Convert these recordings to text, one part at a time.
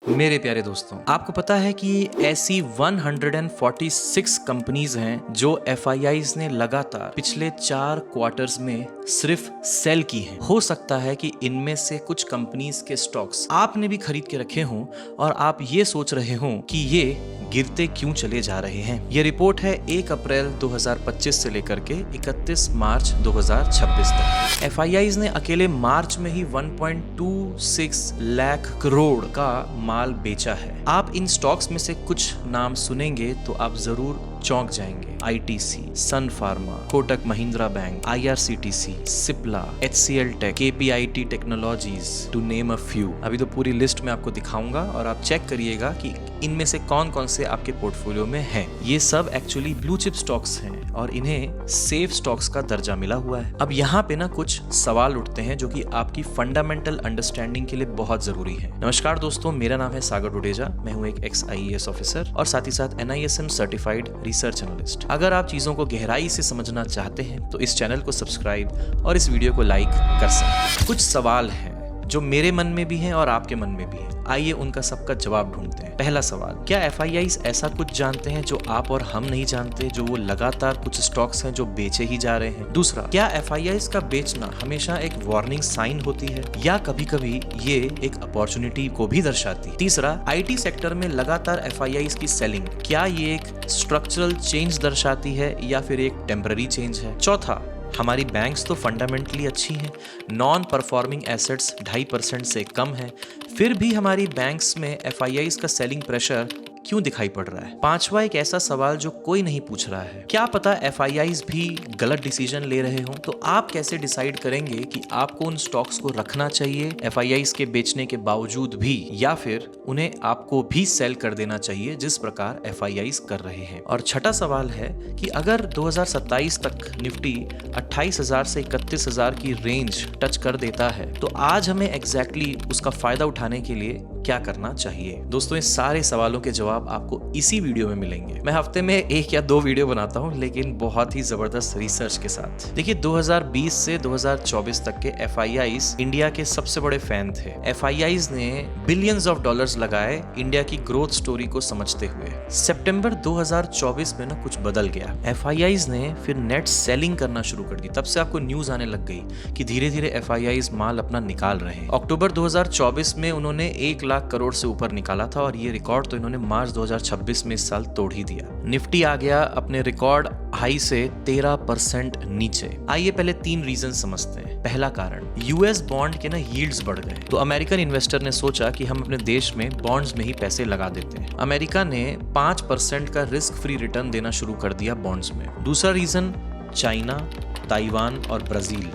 मेरे प्यारे दोस्तों, आपको पता है कि ऐसी 146 कंपनीज हैं जो FIIs ने लगातार पिछले 4 क्वार्टर्स में सिर्फ सेल की हैं। हो सकता है कि इनमें से कुछ कंपनीज के स्टॉक्स आपने भी खरीद के रखे हों और आप ये सोच रहे हों कि ये गिरते क्यों चले जा रहे हैं। ये रिपोर्ट है 1 अप्रैल 2025 से लेकर के 31 मार्च 2026 तक। FIIs ने अकेले मार्च में ही 1.26 लाख करोड़ का माल बेचा है। आप इन स्टॉक्स में से कुछ नाम सुनेंगे तो आप जरूर चौंक जाएंगे। ITC, Sun Pharma, Kotak Mahindra bank, IRCTC, Cipla, HCL tech, KPIT technologies, to name a few. अभी तो पूरी लिस्ट में आपको दिखाऊंगा और आप चेक करिएगा कि इनमें से कौन कौन से आपके पोर्टफोलियो में हैं। ये सब एक्चुअली ब्लू चिप स्टॉक्स हैं और इन्हें सेफ स्टॉक्स का दर्जा मिला हुआ है। अब यहाँ पे ना कुछ सवाल उठते हैं जो कि आपकी फंडामेंटल अंडरस्टैंडिंग के लिए बहुत जरूरी है। नमस्कार दोस्तों, मेरा नाम है सागर डुडेजा। मैं हूँ एक ex-IAS ऑफिसर और साथ ही साथ NISM सर्टिफाइड रिसर्च एनालिस्ट। अगर आप चीजों को गहराई से समझना चाहते हैं तो इस चैनल को सब्सक्राइब और इस वीडियो को लाइक कर सकते। कुछ सवाल हैं जो मेरे मन में भी हैं और आपके मन में भी हैं। आइए उनका सबका जवाब ढूंढते हैं। पहला सवाल, क्या FIIs ऐसा कुछ जानते हैं जो आप और हम नहीं जानते, जो वो लगातार कुछ स्टॉक्स हैं जो बेचे ही जा रहे हैं? दूसरा, क्या FIIs का बेचना हमेशा एक वार्निंग साइन होती है या कभी कभी ये एक अपॉर्चुनिटी को भी दर्शाती है? तीसरा, IT सेक्टर में लगातार FIIs की सेलिंग, क्या ये एक स्ट्रक्चरल चेंज दर्शाती है या फिर एक टेम्पररी चेंज है? चौथा, हमारी बैंक्स तो फंडामेंटली अच्छी हैं, नॉन परफॉर्मिंग एसेट्स 2.5% से कम है, फिर भी हमारी बैंक्स में FIIs का सेलिंग प्रेशर क्यों दिखाई पड़ रहा है? पांचवा, एक ऐसा सवाल जो कोई नहीं पूछ रहा है, क्या पता FIIs भी गलत डिसीजन ले रहे हों? तो आप कैसे डिसाइड करेंगे कि आपको उन स्टॉक्स को रखना चाहिए FIIs के बेचने के बावजूद भी, या फिर उन्हें आपको भी सेल कर देना चाहिए जिस प्रकार FIIs कर रहे हैं? और छठा सवाल है कि अगर 2027 तक निफ्टी 28,000 से 31,000 की रेंज टच कर देता है तो आज हमें एग्जैक्टली उसका फायदा उठाने के लिए क्या करना चाहिए? दोस्तों, इस सारे सवालों के जवाब आपको इसी वीडियो में मिलेंगे। मैं हफ्ते में 1 या 2 वीडियो बनाता हूं, लेकिन बहुत ही जबरदस्त रिसर्च के साथ। देखिए, 2020 से 2024 तक के FIIs इंडिया के सबसे बड़े फैन थे। FIIs ने बिलियंस ऑफ डॉलर्स लगाए इंडिया की ग्रोथ स्टोरी को समझते हुए। सितंबर 2024 में ना कुछ बदल गया। FIIs ने फिर नेट सेलिंग करना शुरू कर दी। तब से आपको न्यूज आने लग गई कि धीरे धीरे FIIs माल अपना निकाल रहे हैं। अक्टूबर 2024 में उन्होंने 1 लाख करोड़ से ऊपर निकाला था और ये रिकॉर्ड तो इन्होंने मार्च 2026 में इस साल तोड़ ही दिया। निफ्टी आ गया अपने रिकॉर्ड हाई से 13% नीचे। आइए पहले 3 रीजन समझते हैं। पहला कारण, US बॉन्ड के ना यील्ड्स बढ़ गए, तो अमेरिकन इन्वेस्टर ने सोचा कि हम अपने देश में बॉन्ड्स में ही पैसे लगा देते हैं। अमेरिका ने 5% का रिस्क फ्री रिटर्न देना शुरू कर दिया बॉन्ड्स में। दूसरा रीजन, चाइना, ताइवान और ब्राजील,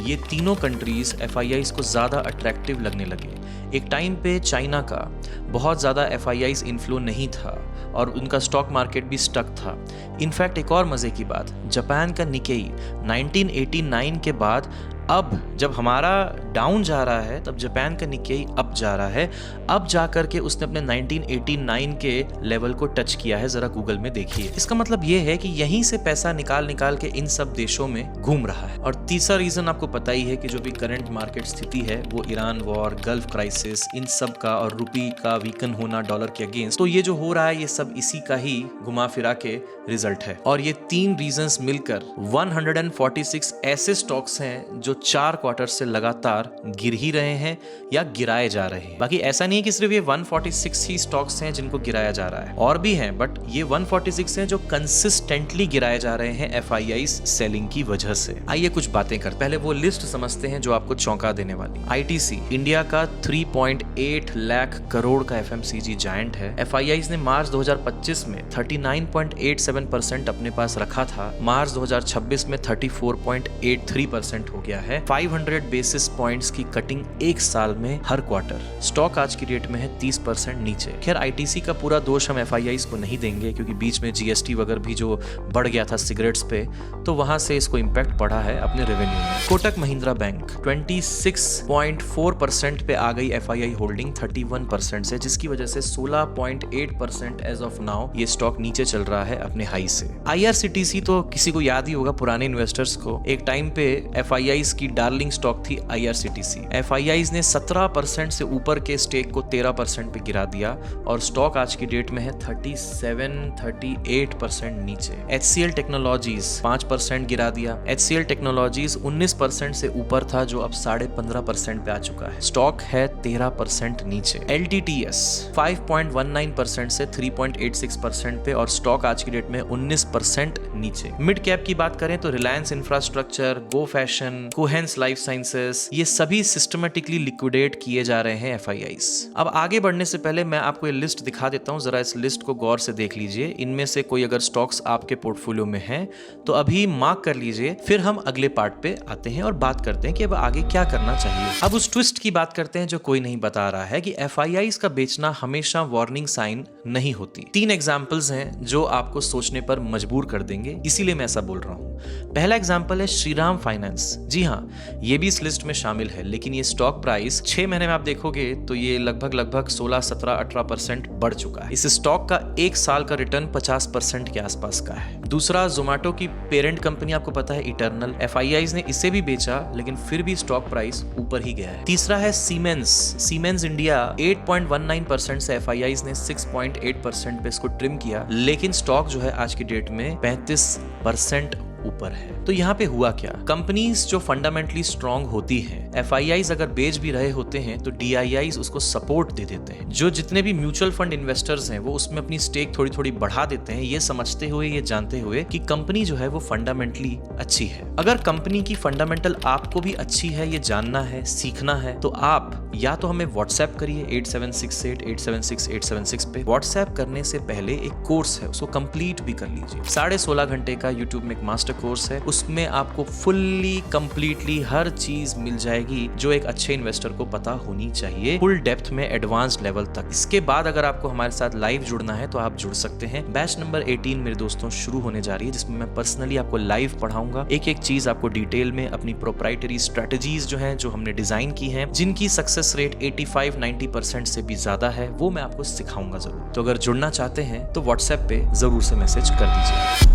ये तीनों कंट्रीज FIIs को ज्यादा अट्रैक्टिव लगने लगे। एक टाइम पे चाइना का बहुत ज़्यादा FIIs इन्फ्लो नहीं था और उनका स्टॉक मार्केट भी स्टक था। इनफैक्ट एक और मज़े की बात, जापान का निकेई 1989 के बाद अब जब हमारा डाउन जा रहा है तब जापान का निकेई अप जा रहा है। अब जाकर के उसने अपने 1989 के लेवल को टच किया है। जरा गूगल में देखिए। इसका मतलब ये है कि यहीं से पैसा निकाल निकाल के इन सब देशों में घूम रहा है। और तीसरा रीजन आपको पता ही है कि जो भी करंट मार्केट स्थिति है वो ईरान वॉर, गल्फ क्राइसिस, इन सब का, और रुपी का वीकन होना डॉलर के अगेंस्ट, तो ये जो हो रहा है ये सब इसी का ही घुमा फिरा के रिजल्ट है। और ये 3 रीजंस मिलकर 146 ऐसे स्टॉक्स हैं जो 4 क्वार्टर से लगातार गिर ही रहे हैं या गिराए जा रहे हैं। बाकी ऐसा नहीं है कि सिर्फ ये 146 ही स्टॉक्स हैं जिनको गिराया जा रहा है, और भी हैं, बट ये 146 हैं जो कंसिस्टेंटली गिराए जा रहे हैं FIIs सेलिंग की वजह से। आइए कुछ बातें कर, पहले वो लिस्ट समझते हैं जो आपको चौंका देने वाली। ITC इंडिया का 3.8 लाख करोड़ का FMCG जायंट है। FIIs ने मार्च 2025 में 39.87% अपने पास रखा था। मार्च 2026 में 34.83% हो गया है। 500 बेसिस पॉइंट्स की कटिंग एक साल में हर क्वार्टर। स्टॉक आज की डेट में है 30% नीचे। खैर, ITC का पूरा दोष हम FIIs को नहीं देंगे क्योंकि बीच में GST वगैरह भी जो बढ़ गया था सिगरेट्स पे, तो वहां से इसको इम्पैक्ट पड़ा है अपने रेवेन्यू में। कोटक महिंद्रा बैंक 26.4% पे आ गई FII होल्डिंग 31% डेवलपमेंट्स है जिसकी वजह से 16.8% एज ऑफ नाउ ये स्टॉक नीचे चल रहा है अपने हाई से। IRCTC तो किसी को याद ही होगा, पुराने इन्वेस्टर्स को, एक टाइम पे FIIs की डार्लिंग स्टॉक थी IRCTC। FIIs ने 17% से ऊपर के स्टेक को 13% पे गिरा दिया और स्टॉक आज की डेट में है 37-38% नीचे। HCL टेक्नोलॉजीज 5% गिरा दिया। HCL टेक्नोलॉजीज 19% से ऊपर था जो अब 15.5% पे आ चुका है, स्टॉक है 13% नीचे। LTTS 5.19% से 3.86% पे और स्टॉक आज की डेट में 19% नीचे। मिड कैप की बात करें तो रिलायंस इंफ्रास्ट्रक्चर, गो फैशन, कोहेंस लाइफ साइंसेस, ये सभी सिस्टमेटिकली लिक्विडेट किए जा रहे हैं FIIs। अब आगे बढ़ने से पहले मैं आपको ये लिस्ट दिखा देता हूं, जरा इस लिस्ट को गौर से देख लीजिए। इनमें से कोई अगर स्टॉक्स आपके पोर्टफोलियो में हैं तो अभी मार्क कर लीजिए, फिर हम अगले पार्ट पे आते हैं और बात करते हैं कि अब आगे क्या करना चाहिए। अब उस ट्विस्ट की बात करते हैं जो कोई नहीं बता रहा है कि FIIs का बेचना हमेशा वार्निंग साइन नहीं होती। 3 एग्जांपल्स हैं जो आपको सोचने पर मजबूर कर देंगे, इसीलिए मैं ऐसा बोल रहा हूं। पहला एग्जांपल है श्रीराम फाइनेंस। जी हाँ, ये भी इस लिस्ट में शामिल है, लेकिन ये स्टॉक प्राइस 6 महीने में आप देखोगे तो ये लगभग 16, 17, 18% बढ़ चुका है। इस स्टॉक का 1 साल का रिटर्न 50% के आसपास का है। दूसरा, जोमेटो की पेरेंट कंपनी आपको पता है इटर्नल, FIIs ने इसे भी बेचा लेकिन फिर भी स्टॉक प्राइस ऊपर ही गया है। तीसरा है सीमेंस इंडिया, 8.19% से FIIs ने 6.8% पे इसको ट्रिम किया, लेकिन स्टॉक जो है आज की डेट में 35% ऊपर है। तो यहाँ पे हुआ क्या? कंपनीज जो फंडामेंटली स्ट्रांग होती हैं, FIIs अगर बेच भी रहे होते हैं तो DIIs उसको सपोर्ट दे देते हैं। जो जितने भी म्यूचुअल फंड इन्वेस्टर्स हैं वो उसमें अपनी स्टेक थोड़ी थोड़ी बढ़ा देते हैं, ये समझते हुए, ये जानते हुए कि कंपनी जो है वो फंडामेंटली अच्छी है। अगर कंपनी की फंडामेंटल आपको भी अच्छी है, ये जानना है, सीखना है, तो आप या तो हमें व्हाट्सएप करिए 8768876876 पे। व्हाट्सएप करने से पहले एक कोर्स है, उसको कंप्लीट भी कर लीजिए। 16.5 घंटे का यूट्यूब में एक मास्टर कोर्स है, उसमें आपको फुल्ली कंप्लीटली हर चीज मिल जाएगी जो एक अच्छे इन्वेस्टर को पता होनी चाहिए, फुल डेप्थ में, एडवांस लेवल तक। इसके बाद अगर आपको हमारे साथ लाइव जुड़ना है तो आप जुड़ सकते हैं। बैच नंबर 18 मेरे दोस्तों शुरू होने जा रही है, जिसमें मैं पर्सनली आपको लाइव पढ़ाऊंगा, एक एक चीज आपको डिटेल में, अपनी प्रोप्राइटरी स्ट्रेटजीज जो हैं, जो हमने डिजाइन की हैं, जिनकी सक्सेस रेट 85-90% से भी ज्यादा है, वो मैं आपको सिखाऊंगा जरूर। तो अगर जुड़ना चाहते हैं तो व्हाट्सएप पे जरूर से मैसेज कर दीजिए।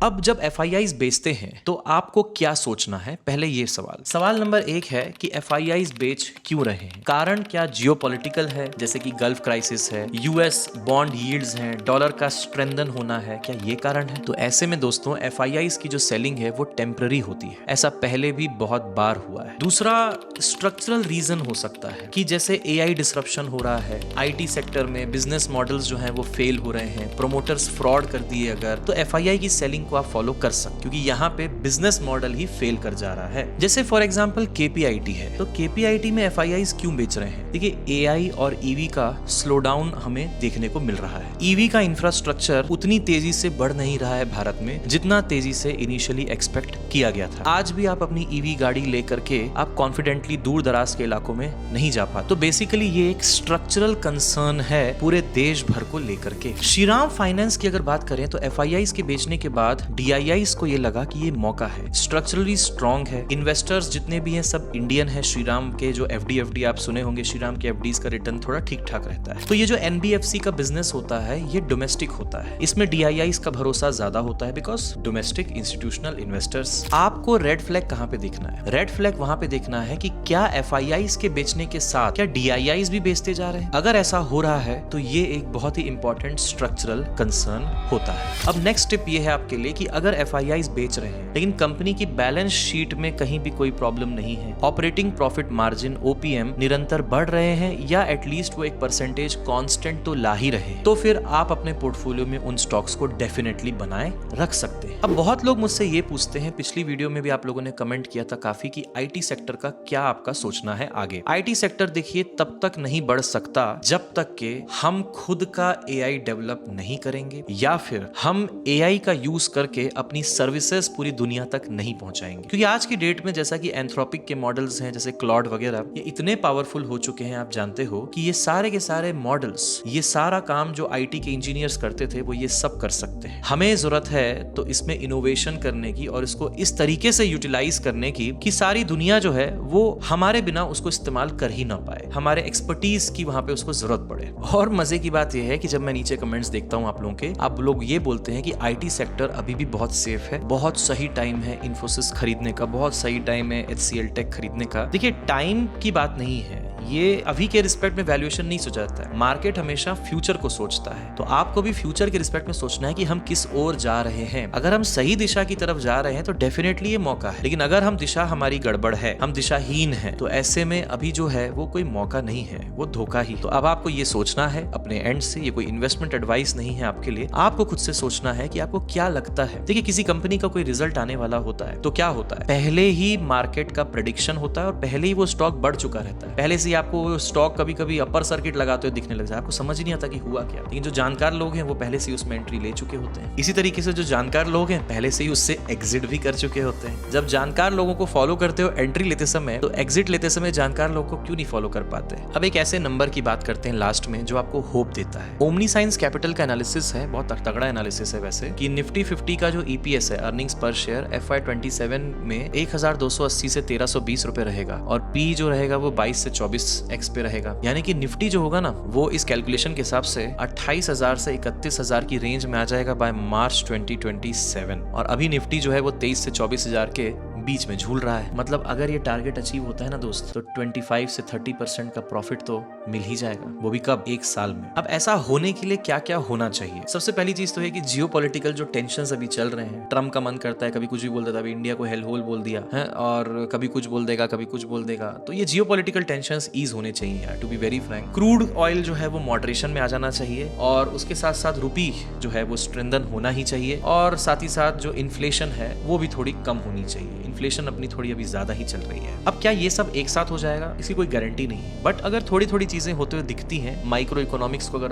अब जब FIIs बेचते हैं तो आपको क्या सोचना है? पहले ये सवाल नंबर 1 है कि FIIs बेच क्यों रहे हैं? कारण क्या जियोपॉलिटिकल है, जैसे कि गल्फ क्राइसिस है, US बॉन्ड यील्ड्स हैं, डॉलर का स्ट्रेंथन होना है, क्या ये कारण है? तो ऐसे में दोस्तों FIIs की जो सेलिंग है वो टेम्पररी होती है, ऐसा पहले भी बहुत बार हुआ है। दूसरा, स्ट्रक्चरल रीजन हो सकता है कि जैसे AI डिसरप्शन हो रहा है, IT सेक्टर में बिजनेस मॉडल्स जो हैं वो फेल हो रहे हैं, प्रोमोटर्स फ्रॉड कर दिए अगर, तो FII की सेलिंग आप फॉलो कर सकते, क्योंकि यहाँ पे बिजनेस मॉडल ही फेल कर जा रहा है। जैसे फॉर एग्जांपल KPIT है, तो KPIT में FIIs क्यों बेच रहे हैं? देखिए, AI और EV का स्लो डाउन हमें देखने को मिल रहा है। EV का इंफ्रास्ट्रक्चर उतनी तेजी से बढ़ नहीं रहा है भारत में जितना तेजी से इनिशियली एक्सपेक्ट किया गया था। आज भी आप अपनी EV गाड़ी लेकर के आप कॉन्फिडेंटली दूर दराज के इलाकों में नहीं जा पाते। तो बेसिकली ये एक स्ट्रक्चरल कंसर्न है पूरे देश भर को लेकर के। श्रीराम फाइनेंस की अगर बात करें तो FIIs के बेचने के बाद DIIs को ये लगा कि ये मौका है, स्ट्रक्चरली स्ट्रांग है, इन्वेस्टर्स जितने भी हैं सब इंडियन है। श्रीराम के जो FD आप सुने होंगे, श्रीराम के FDs का रिटर्न थोड़ा ठीक ठाक रहता है। तो ये जो NBFC का बिजनेस होता है ये डोमेस्टिक होता है, इसमें DIIs का भरोसा ज्यादा होता है, बिकॉज डोमेस्टिक इंस्टीट्यूशनल इन्वेस्टर्स। आपको रेड फ्लैग कहां पे देखना है? रेड फ्लैग वहां पे देखना है कि क्या FIIs के बेचने के साथ क्या DIIs भी बेचते जा रहे हैं। अगर ऐसा हो रहा है तो ये एक बहुत ही इंपॉर्टेंट स्ट्रक्चरल कंसर्न होता है। अब नेक्स्ट स्टेप ये है आपके लिए कि अगर FIIs बेच रहे हैं लेकिन कंपनी की बैलेंस शीट में कहीं भी कोई प्रॉब्लम नहीं है, ऑपरेटिंग प्रॉफिट मार्जिन OPM निरंतर बढ़ रहे हैं या एटलीस्ट वो एक परसेंटेज कांस्टेंट तो ला ही रहे, तो फिर आप अपने पोर्टफोलियो में उन स्टॉक्स को डेफिनेटली बनाए रख सकते हैं। अब बहुत लोग मुझसे ये पूछते हैं, पिछली वीडियो में भी आप लोगों ने कमेंट किया था काफी, कि IT सेक्टर का क्या आपका सोचना है आगे। IT सेक्टर देखिए तब तक नहीं बढ़ सकता जब तक के हम खुद का AI डेवलप नहीं करेंगे या फिर हम AI का यूज करके अपनी सर्विसेज पूरी दुनिया तक नहीं पहुंचाएंगे, क्योंकि आज की डेट में जैसा कि एंथ्रोपिक के मॉडल्स हैं जैसे क्लॉड वगैरह, ये इतने पावरफुल हो चुके हैं, आप जानते हो कि ये सारे के सारे मॉडल्स, ये सारा काम जो आईटी के इंजीनियर्स करते थे वो ये सब कर सकते हैं। हमें जरूरत है तो इसमें इनोवेशन करने की और इसको इस तरीके से यूटिलाइज करने की कि सारी दुनिया जो है वो हमारे बिना उसको इस्तेमाल कर ही ना पाए, हमारे एक्सपर्टीज की वहां पे उसको जरूरत पड़े। और मजे की बात यह है कि जब मैं नीचे कमेंट्स देखता हूं आप लोगों के, आप लोग ये बोलते हैं कि आईटी सेक्टर अभी भी बहुत सेफ है, बहुत सही टाइम है इन्फोसिस खरीदने का, बहुत सही टाइम है HCL टेक खरीदने का। देखिए, टाइम की बात नहीं है, ये अभी के रिस्पेक्ट में वैल्यूएशन नहीं सोचता है, मार्केट हमेशा फ्यूचर को सोचता है। तो आपको भी फ्यूचर के रिस्पेक्ट में सोचना है कि हम किस ओर जा रहे हैं। अगर हम सही दिशा की तरफ जा रहे हैं तो डेफिनेटली ये मौका है, लेकिन अगर हम दिशा हमारी गड़बड़ है, हम दिशाहीन है, तो ऐसे में अभी जो है वो कोई मौका नहीं है, वो धोखा ही। तो अब आपको ये सोचना है अपने एंड से, ये कोई इन्वेस्टमेंट एडवाइस नहीं है आपके लिए, आपको खुद से सोचना है कि आपको क्या लगता है। देखिए, किसी कंपनी का कोई रिजल्ट आने वाला होता है तो क्या होता है, पहले ही मार्केट का प्रेडिक्शन होता है और पहले ही वो स्टॉक बढ़ चुका रहता है, पहले से ही आपको वो स्टॉक कभी कभी अपर सर्किट लगाते हुए दिखने लग जाए, आपको समझ नहीं आता कि हुआ क्या। लेकिन जो जानकार लोग हैं वो पहले से ही उसमें एंट्री ले चुके होते हैं। इसी तरीके से जो जानकार लोग हैं पहले से ही उससे एग्जिट भी कर चुके होते हैं। जब जानकार लोगों को फॉलो करते हो एंट्री लेते समय, तो एग्जिट लेते समय जानकार लोगों को क्यों नहीं फॉलो कर पाते। अब एक ऐसे नंबर की बात करते हैं लास्ट में जो आपको होप देता है। ओमनी साइंस कैपिटल का एनालिसिस है, बहुत तगड़ा एनालिसिस है वैसे, कि निफ्टी 50 का जो EPS है, अर्निंग्स पर शेयर, FY27 में 1280 से 1320 रुपए रहेगा और P जो रहेगा वो 22 से 24x पे रहेगा। यानी कि निफ्टी जो होगा ना वो इस कैलकुलेशन के हिसाब से 28,000 से 31,000 की रेंज में आ जाएगा बाय मार्च 2027। और अभी निफ्टी जो है वो 23 से 24,000 के बीच में झूल रहा है। मतलब अगर ये टारगेट अचीव होता है ना दोस्त, तो 25 से 30% का प्रॉफिट तो मिल ही जाएगा, वो भी कब, एक साल में। अब ऐसा होने के लिए क्या क्या होना चाहिए? सबसे पहली चीज तो है कि जियोपॉलिटिकल जो टेंशंस अभी चल रहे हैं, ट्रम्प का मन करता है कभी कुछ भी बोल देता है, अभी इंडिया को हेल होल बोल दिया है और कभी कुछ बोल देगा कभी कुछ बोल देगा, तो ये जियोपॉलिटिकल टेंशंस ईज होने चाहिए यार, to be very frank. Crude oil जो है वो मॉडरेशन में आ जाना चाहिए और उसके साथ साथ रुपी जो है वो स्ट्रेंथन होना ही चाहिए और साथ ही साथ जो इन्फ्लेशन है वो भी थोड़ी कम होनी चाहिए। इन्फ्लेशन अपनी थोड़ी अभी ज्यादा ही चल रही है। अब क्या ये सब एक साथ हो जाएगा, इसकी कोई गारंटी नहीं है, बट अगर थोड़ी थोड़ी चीजें होते हुए दिखती हैं, माइक्रो इकोनॉमिक्स को अगर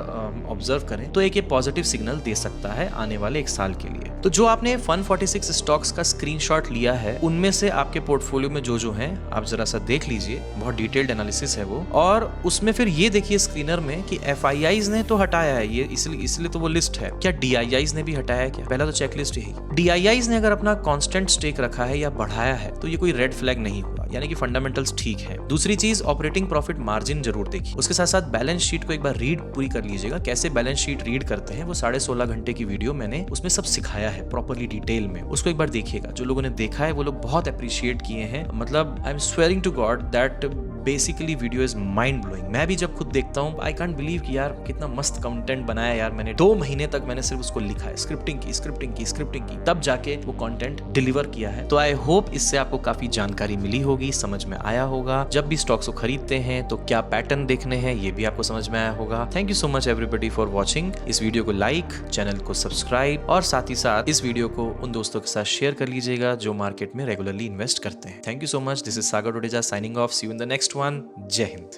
ऑब्जर्व करें तो एक ये पॉजिटिव सिग्नल दे सकता है आने वाले एक साल के लिए। तो जो आपने फन 46 स्टॉक्स का स्क्रीनशॉट लिया है, उनमें से आपके पोर्टफोलियो में जो हैं आप जरा सा देख लीजिए, बहुत डिटेल्ड एनालिसिस है वो, और उसमें फिर ये देखिए स्क्रीनर में कि FIIs ने तो हटाया है ये, इसलिए तो वो लिस्ट है। क्या DIIs ने भी हटाया है क्या? पहला तो चेकलिस्ट यही। DIIs ने अगर अपना कांस्टेंट स्टेक रखा है या बढ़ाया है तो ये कोई रेड फ्लैग नहीं हुआ, यानी कि फंडामेंटल्स ठीक है। दूसरी चीज, ऑपरेटिंग प्रॉफिट मार्जिन जरूर देखिए, उसके साथ साथ बैलेंस शीट को एक बार रीड पूरी कर लीजिएगा। कैसे बैलेंस शीट रीड करते हैं वो 16.5 घंटे की वीडियो मैंने उसमें सब सिखाया है प्रॉपरली डिटेल में, उसको एक बार देखिएगा। जो लोगों ने देखा है वो लोग बहुत अप्रिशिएट किए हैं, मतलब I am swearing to God that basically video is mind blowing. मैं भी जब खुद देखता हूँ आई कांट बिलीव कि यार कितना मस्त कंटेंट बनाया यार मैंने। 2 महीने तक मैंने सिर्फ उसको लिखा है, स्क्रिप्टिंग की, तब जाके वो कंटेंट डिलीवर किया है। तो आई होप इससे आपको काफी जानकारी मिली होगी, समझ में आया होगा। जब भी स्टॉक्स को खरीदते हैं तो क्या पैटर्न देखने हैं ये भी आपको समझ में आया होगा। Thank you so much everybody for watching. इस वीडियो को लाइक, चैनल को सब्सक्राइब और साथ ही साथ इस वीडियो को उन दोस्तों के साथ शेयर कर लीजिएगा जो मार्केट में रेगुलरली इन्वेस्ट करते हैं। Thank you so much. This is Sagar Dodeja signing off. See you in the next one. जय हिंद।